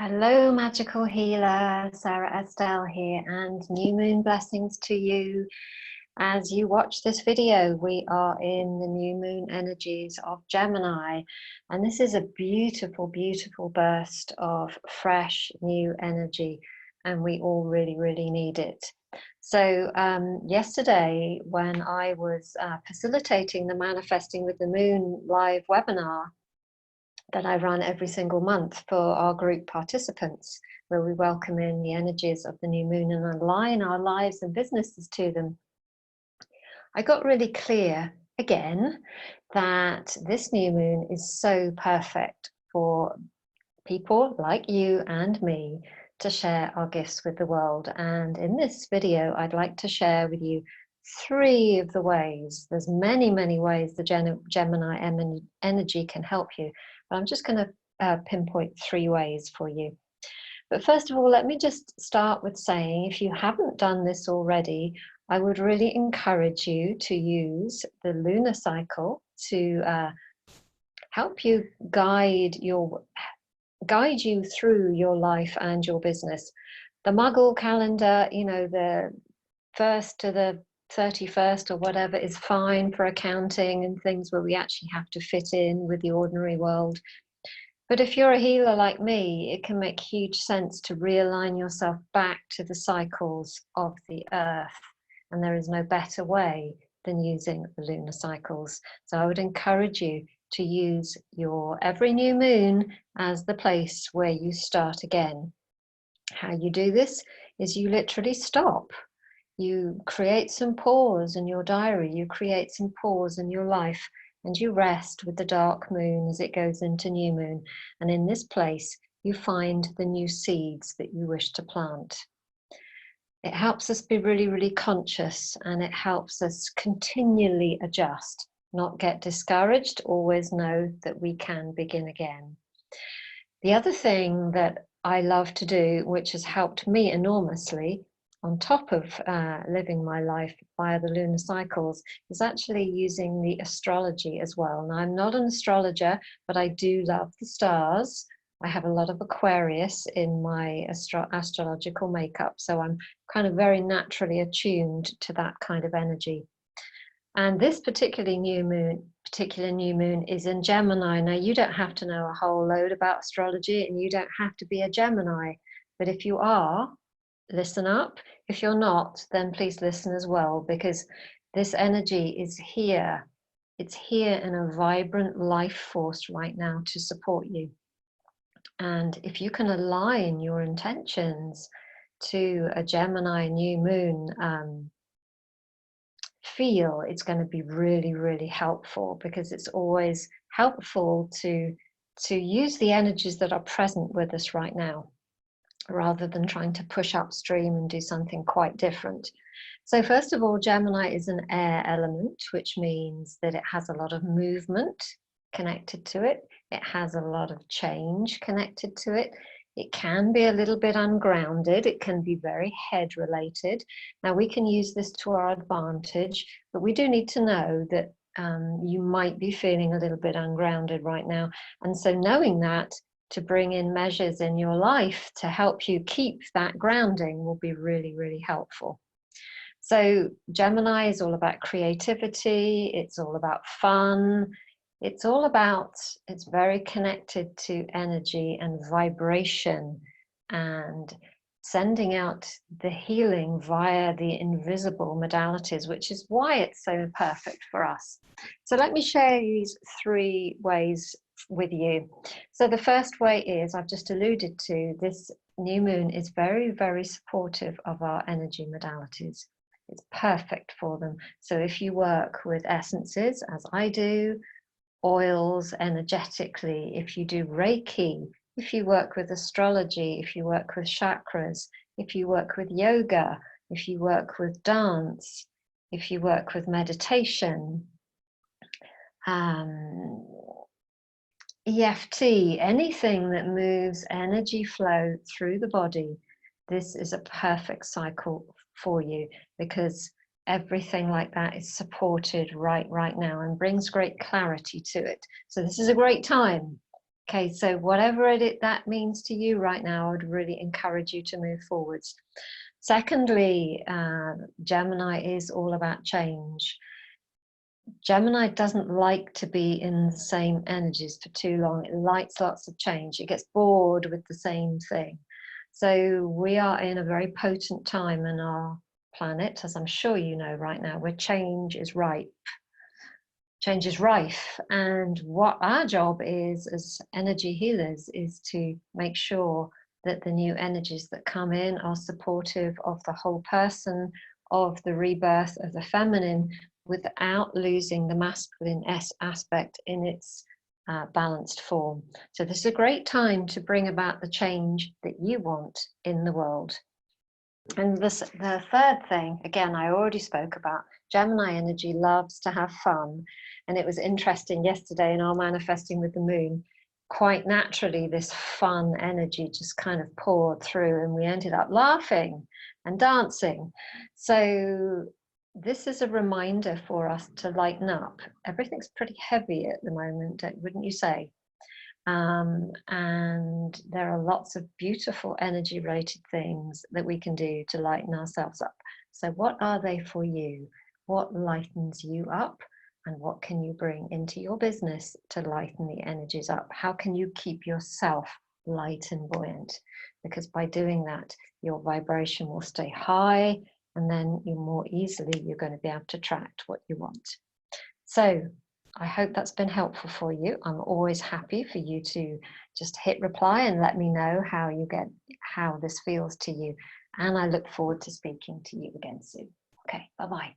Hello, magical healer. Sarah Estelle here, and new moon blessings to you. As you watch this video, we are in the new moon energies of Gemini, and this is a beautiful, beautiful burst of fresh new energy, and we all really, really need it. So yesterday, when I was facilitating the Manifesting with the Moon live webinar that I run every single month for our group participants, where we welcome in the energies of the new moon and align our lives and businesses to them, I got really clear again that this new moon is so perfect for people like you and me to share our gifts with the world. And in this video, I'd like to share with you 3 of the ways. There's many, many ways the Gemini energy can help you, but I'm just going to pinpoint 3 ways for you. But first of all, let me just start with saying, if you haven't done this already, I would really encourage you to use the lunar cycle to help you guide you through your life and your business. The Muggle calendar, you know, the 1st to the 31st or whatever, is fine for accounting and things where we actually have to fit in with the ordinary world. But if you're a healer like me, it can make huge sense to realign yourself back to the cycles of the earth. And there is no better way than using the lunar cycles. So I would encourage you to use your every new moon as the place where you start again. How you do this is you literally stop. You create some pause in your diary, you create some pause in your life, and you rest with the dark moon as it goes into new moon. And in this place, you find the new seeds that you wish to plant. It helps us be really, really conscious, and it helps us continually adjust, not get discouraged, always know that we can begin again. The other thing that I love to do, which has helped me enormously, on top of living my life via the lunar cycles, is actually using the astrology as well. Now, I'm not an astrologer, but I do love the stars. I have a lot of Aquarius in my astrological makeup, so I'm kind of very naturally attuned to that kind of energy. And this particular new moon is in Gemini. Now, you don't have to know a whole load about astrology, and you don't have to be a Gemini, but if you are, listen up. If you're not, then please listen as well, because this energy is here. It's here in a vibrant life force right now to support you. And if you can align your intentions to a Gemini new moon feel, it's going to be really, really helpful, because it's always helpful to use the energies that are present with us right now, rather than trying to push upstream and do something quite different. So first of all, Gemini is an air element, which means that it has a lot of movement connected to it. It has a lot of change connected to it. It can be a little bit ungrounded. It can be very head related. Now, we can use this to our advantage, but we do need to know that you might be feeling a little bit ungrounded right now. And so knowing that, to bring in measures in your life to help you keep that grounding will be really, really helpful. So Gemini is all about creativity. It's all about fun. It's very connected to energy and vibration and sending out the healing via the invisible modalities, which is why it's so perfect for us. So let me share these 3 ways with you. So the first way is, I've just alluded to, this new moon is very, very supportive of our energy modalities. It's perfect for them. So if you work with essences, as I do, oils energetically, if you do Reiki, if you work with astrology, if you work with chakras, if you work with yoga, if you work with dance, if you work with meditation, EFT, anything that moves energy flow through the body, this is a perfect cycle for you, because everything like that is supported right now and brings great clarity to it. So this is a great time. Okay, so whatever that means to you right now, I would really encourage you to move forwards. Secondly, Gemini is all about change. Gemini doesn't like to be in the same energies for too long. It likes lots of change. It gets bored with the same thing. So we are in a very potent time in our planet, as I'm sure you know right now, where change is ripe. Change is rife. And what our job is as energy healers is to make sure that the new energies that come in are supportive of the whole person, of the rebirth of the feminine, without losing the masculine aspect in its balanced form. So this is a great time to bring about the change that you want in the world. And the third thing, again, I already spoke about, Gemini energy loves to have fun. And it was interesting yesterday in our manifesting with the moon, quite naturally, this fun energy just kind of poured through and we ended up laughing and dancing. So this is a reminder for us to lighten up. Everything's pretty heavy at the moment, wouldn't you say? And there are lots of beautiful energy related things that we can do to lighten ourselves up. So what are they for you? What lightens you up? And what can you bring into your business to lighten the energies up? How can you keep yourself light and buoyant? Because by doing that, your vibration will stay high, and then you're going to be able to attract what you want. So I hope that's been helpful for you. I'm always happy for you to just hit reply and let me know how this feels to you. And I look forward to speaking to you again soon. Okay, bye-bye.